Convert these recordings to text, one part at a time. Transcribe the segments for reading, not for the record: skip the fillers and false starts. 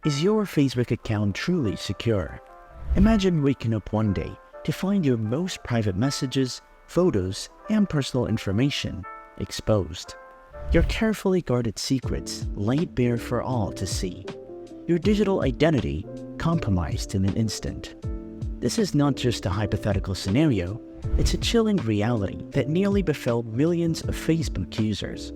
Is your Facebook account truly secure? Imagine waking up one day to find your most private messages, photos, and personal information exposed. Your carefully guarded secrets laid bare for all to see. Your digital identity compromised in an instant. This is not just a hypothetical scenario, it's a chilling reality that nearly befell millions of Facebook users.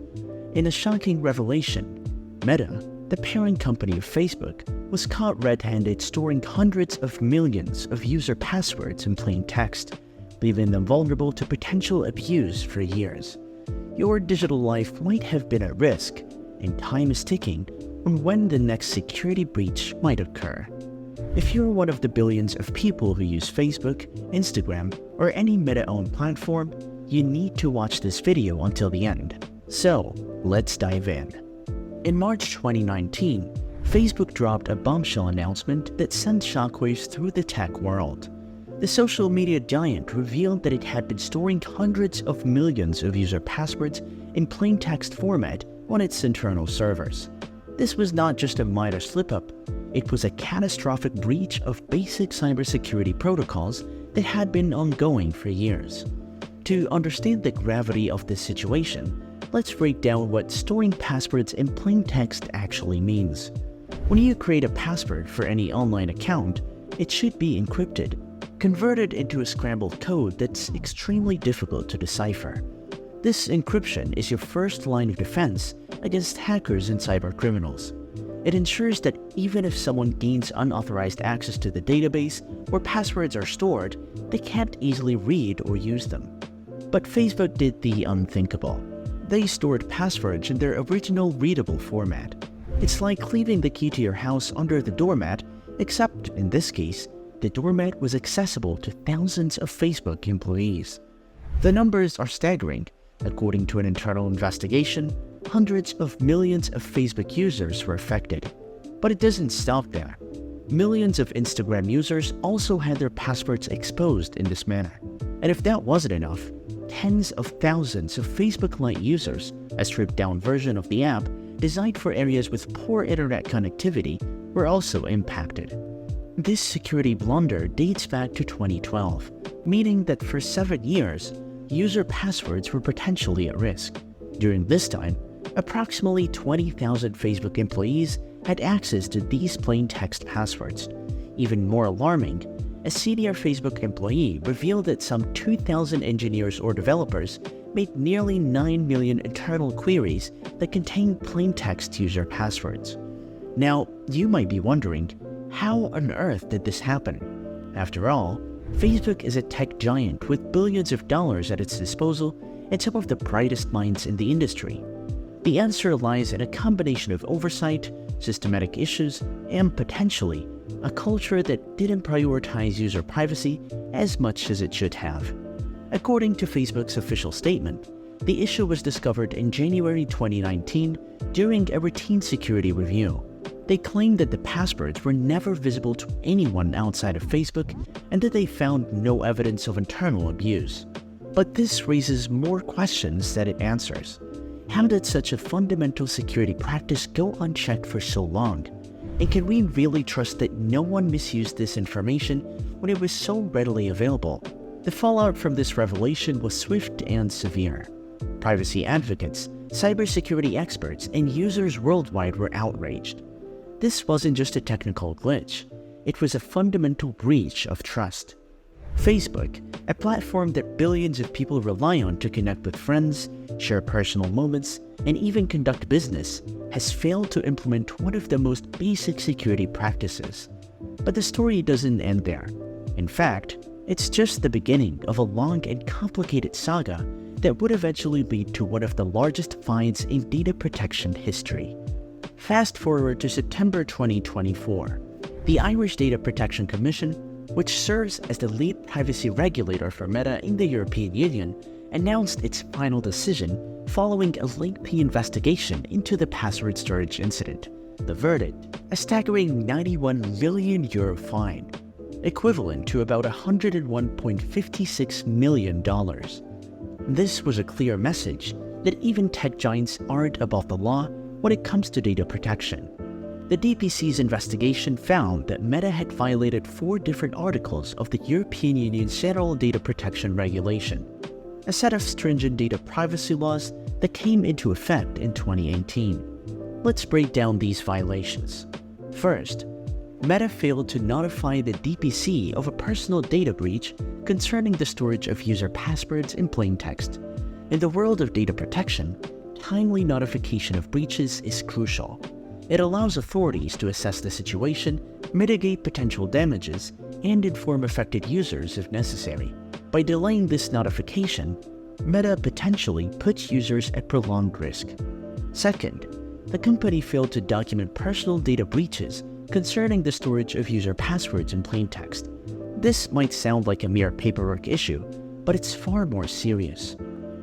In a shocking revelation, Meta, the parent company of Facebook, was caught red-handed storing hundreds of millions of user passwords in plain text, leaving them vulnerable to potential abuse for years. Your digital life might have been at risk, and time is ticking on when the next security breach might occur. If you're one of the billions of people who use Facebook, Instagram, or any Meta-owned platform, you need to watch this video until the end. So, let's dive in. In March 2019, Facebook dropped a bombshell announcement that sent shockwaves through the tech world. The social media giant revealed that it had been storing hundreds of millions of user passwords in plain text format on its internal servers. This was not just a minor slip-up, it was a catastrophic breach of basic cybersecurity protocols that had been ongoing for years. To understand the gravity of this situation, let's break down what storing passwords in plain text actually means. When you create a password for any online account, it should be encrypted, converted into a scrambled code that's extremely difficult to decipher. This encryption is your first line of defense against hackers and cybercriminals. It ensures that even if someone gains unauthorized access to the database where passwords are stored, they can't easily read or use them. But Facebook did the unthinkable. They stored passwords in their original readable format. It's like leaving the key to your house under the doormat, except in this case, the doormat was accessible to thousands of Facebook employees. The numbers are staggering. According to an internal investigation, hundreds of millions of Facebook users were affected. But it doesn't stop there. Millions of Instagram users also had their passwords exposed in this manner. And if that wasn't enough, tens of thousands of Facebook Lite users, a stripped-down version of the app designed for areas with poor internet connectivity, were also impacted. This security blunder dates back to 2012, meaning that for 7 years, user passwords were potentially at risk. During this time, approximately 20,000 Facebook employees had access to these plain text passwords. Even more alarming, a senior Facebook employee revealed that some 2,000 engineers or developers made nearly 9 million internal queries that contained plain text user passwords. Now, you might be wondering, how on earth did this happen? After all, Facebook is a tech giant with billions of dollars at its disposal and some of the brightest minds in the industry. The answer lies in a combination of oversight, systematic issues, and potentially a culture that didn't prioritize user privacy as much as it should have. According to Facebook's official statement, the issue was discovered in January 2019 during a routine security review. They claimed that the passwords were never visible to anyone outside of Facebook and that they found no evidence of internal abuse. But this raises more questions than it answers. How did such a fundamental security practice go unchecked for so long? And can we really trust that no one misused this information when it was so readily available? The fallout from this revelation was swift and severe. Privacy advocates, cybersecurity experts, and users worldwide were outraged. This wasn't just a technical glitch, it was a fundamental breach of trust. Facebook, a platform that billions of people rely on to connect with friends, share personal moments, and even conduct business, has failed to implement one of the most basic security practices. But the story doesn't end there. In fact, it's just the beginning of a long and complicated saga that would eventually lead to one of the largest fines in data protection history. Fast forward to September 2024. The Irish Data Protection Commission, which serves as the lead privacy regulator for Meta in the European Union, announced its final decision following a lengthy investigation into the password storage incident. The verdict, a staggering €91 million fine, equivalent to about $101.56 million. This was a clear message that even tech giants aren't above the law when it comes to data protection. The DPC's investigation found that Meta had violated 4 different articles of the European Union's General Data Protection Regulation, a set of stringent data privacy laws that came into effect in 2018. Let's break down these violations. First, Meta failed to notify the DPC of a personal data breach concerning the storage of user passwords in plaintext. In the world of data protection, timely notification of breaches is crucial. It allows authorities to assess the situation, mitigate potential damages, and inform affected users if necessary. By delaying this notification, Meta potentially puts users at prolonged risk. Second, the company failed to document personal data breaches concerning the storage of user passwords in plaintext. This might sound like a mere paperwork issue, but it's far more serious.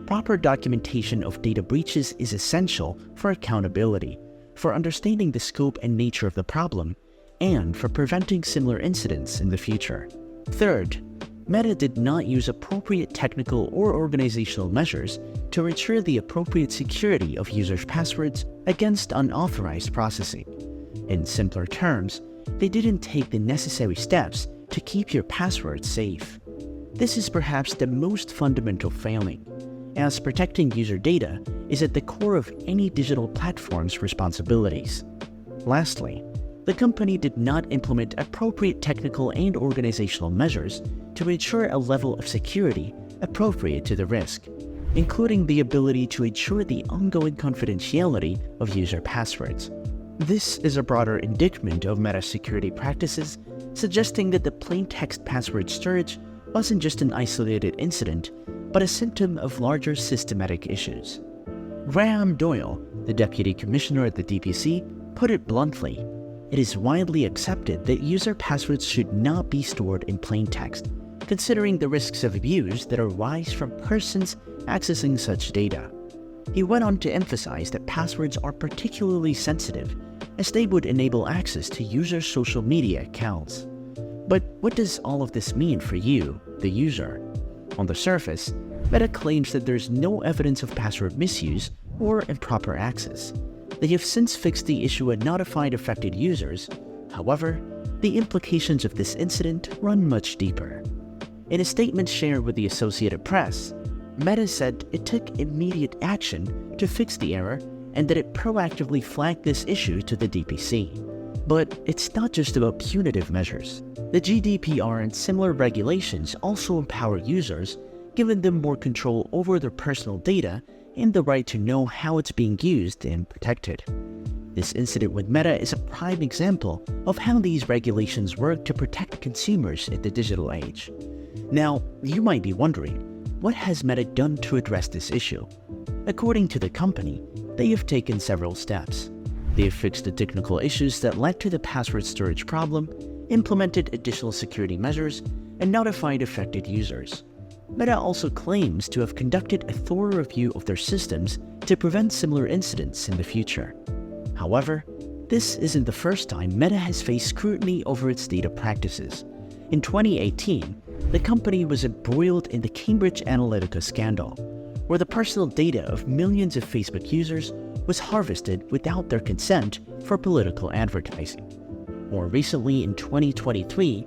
Proper documentation of data breaches is essential for accountability, for understanding the scope and nature of the problem, and for preventing similar incidents in the future. Third, Meta did not use appropriate technical or organizational measures to ensure the appropriate security of users' passwords against unauthorized processing. In simpler terms, they didn't take the necessary steps to keep your passwords safe. This is perhaps the most fundamental failing, as protecting user data is at the core of any digital platform's responsibilities. Lastly, the company did not implement appropriate technical and organizational measures to ensure a level of security appropriate to the risk, including the ability to ensure the ongoing confidentiality of user passwords. This is a broader indictment of Meta's security practices, suggesting that the plaintext password storage wasn't just an isolated incident, but a symptom of larger systematic issues. Graham Doyle, the deputy commissioner at the DPC, put it bluntly: it is widely accepted that user passwords should not be stored in plaintext, considering the risks of abuse that arise from persons accessing such data. He went on to emphasize that passwords are particularly sensitive, as they would enable access to users' social media accounts. But what does all of this mean for you, the user? On the surface, Meta claims that there's no evidence of password misuse or improper access. They have since fixed the issue and notified affected users. However, the implications of this incident run much deeper. In a statement shared with the Associated Press, Meta said it took immediate action to fix the error and that it proactively flagged this issue to the DPC. But it's not just about punitive measures. The GDPR and similar regulations also empower users, giving them more control over their personal data and the right to know how it's being used and protected. This incident with Meta is a prime example of how these regulations work to protect consumers in the digital age. Now, you might be wondering, what has Meta done to address this issue? According to the company, they have taken several steps. They have fixed the technical issues that led to the password storage problem, implemented additional security measures, and notified affected users. Meta also claims to have conducted a thorough review of their systems to prevent similar incidents in the future. However, this isn't the first time Meta has faced scrutiny over its data practices. In 2018, the company was embroiled in the Cambridge Analytica scandal, where the personal data of millions of Facebook users was harvested without their consent for political advertising. More recently, in 2023,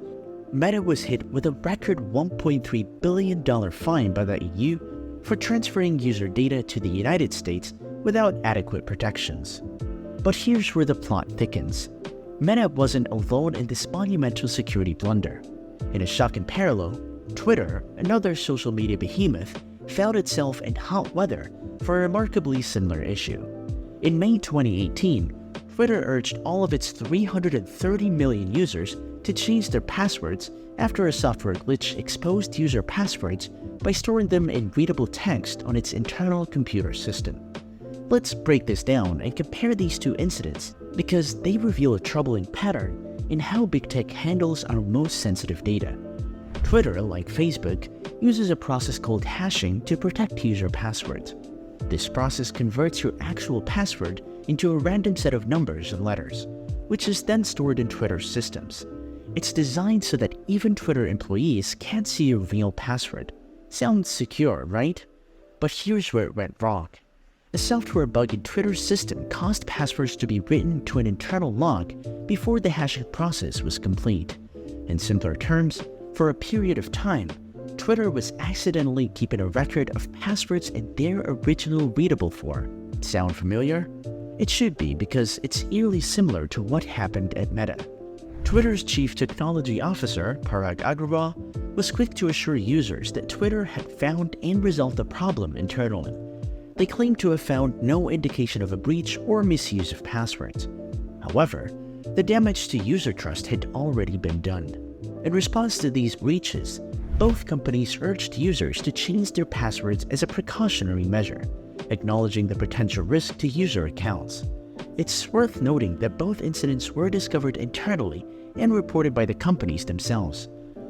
Meta was hit with a record $1.3 billion fine by the EU for transferring user data to the United States without adequate protections. But here's where the plot thickens. Meta wasn't alone in this monumental security blunder. In a shocking parallel, Twitter, another social media behemoth, found itself in hot weather for a remarkably similar issue. In May 2018, Twitter urged all of its 330 million users to change their passwords after a software glitch exposed user passwords by storing them in readable text on its internal computer system. Let's break this down and compare these two incidents because they reveal a troubling pattern in how big tech handles our most sensitive data. Twitter, like Facebook, uses a process called hashing to protect user passwords. This process converts your actual password into a random set of numbers and letters, which is then stored in Twitter's systems. It's designed so that even Twitter employees can't see your real password. Sounds secure, right? But here's where it went wrong. A software bug in Twitter's system caused passwords to be written to an internal log before the hashing process was complete. In simpler terms, for a period of time, Twitter was accidentally keeping a record of passwords in their original readable form. Sound familiar? It should be, because it's eerily similar to what happened at Meta. Twitter's chief technology officer, Parag Agrawal, was quick to assure users that Twitter had found and resolved the problem internally. They claimed to have found no indication of a breach or misuse of passwords. However, the damage to user trust had already been done. In response to these breaches, both companies urged users to change their passwords as a precautionary measure, acknowledging the potential risk to user accounts. It's worth noting that both incidents were discovered internally and reported by the companies themselves,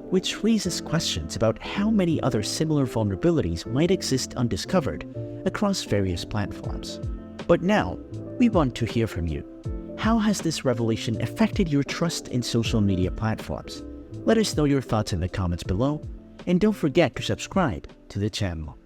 which raises questions about how many other similar vulnerabilities might exist undiscovered across various platforms. But now, we want to hear from you. How has this revelation affected your trust in social media platforms? Let us know your thoughts in the comments below, and don't forget to subscribe to the channel.